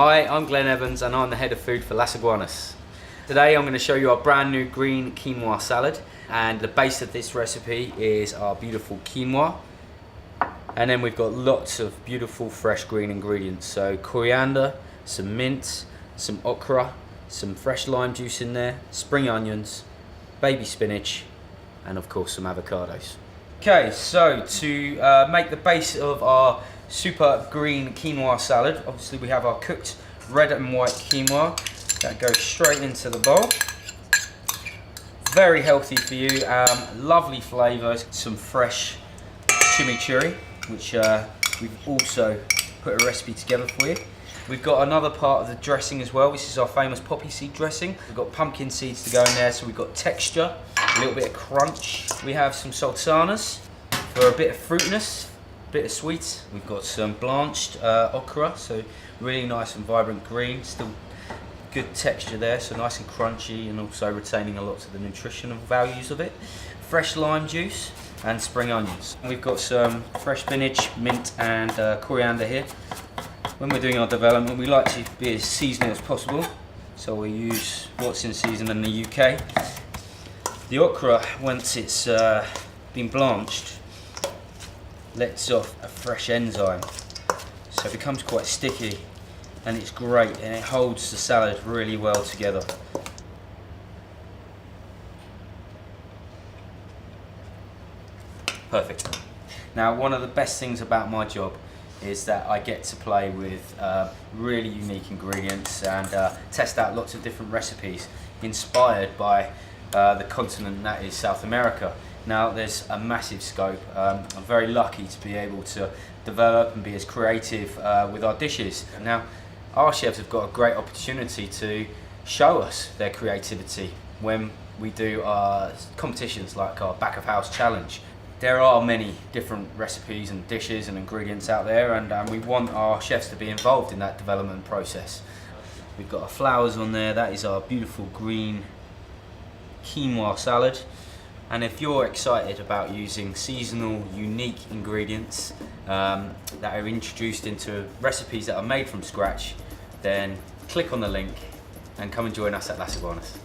Hi, I'm Glenn Evans and I'm the head of food for Las Iguanas. Today I'm going to show you our brand new green quinoa salad, and the base of this recipe is our beautiful quinoa, and then we've got lots of beautiful fresh green ingredients, so coriander, some mint, some okra, some fresh lime juice in there, spring onions, baby spinach, and of course some avocados. Okay, so to make the base of our super green quinoa salad, obviously we have our cooked red and white quinoa that goes straight into the bowl. Very healthy for you, lovely flavours, some fresh chimichurri, which we've also put a recipe together for you. We've got another part of the dressing as well. This is our famous poppy seed dressing. We've got pumpkin seeds to go in there, so we've got texture, a little bit of crunch. We have some sultanas for a bit of fruitiness, a bit of sweet. We've got some blanched okra, so really nice and vibrant green, still good texture there, so nice and crunchy and also retaining a lot of the nutritional values of it. Fresh lime juice and spring onions. We've got some fresh spinach, mint and coriander here. When we're doing our development, we like to be as seasonal as possible, so we use what's in season in the UK. The okra, once it's been blanched, lets off a fresh enzyme, so it becomes quite sticky, and it's great, and it holds the salad really well together. Perfect. Now, one of the best things about my job is that I get to play with really unique ingredients and test out lots of different recipes inspired by the continent that is South America. Now, there's a massive scope. I'm very lucky to be able to develop and be as creative with our dishes. Now, our chefs have got a great opportunity to show us their creativity when we do our competitions like our back of house challenge. There are many different recipes and dishes and ingredients out there, and we want our chefs to be involved in that development process. We've got our flowers on there. That is our beautiful green quinoa salad. And if you're excited about using seasonal, unique ingredients that are introduced into recipes that are made from scratch, then click on the link and come and join us at Las Iguanas.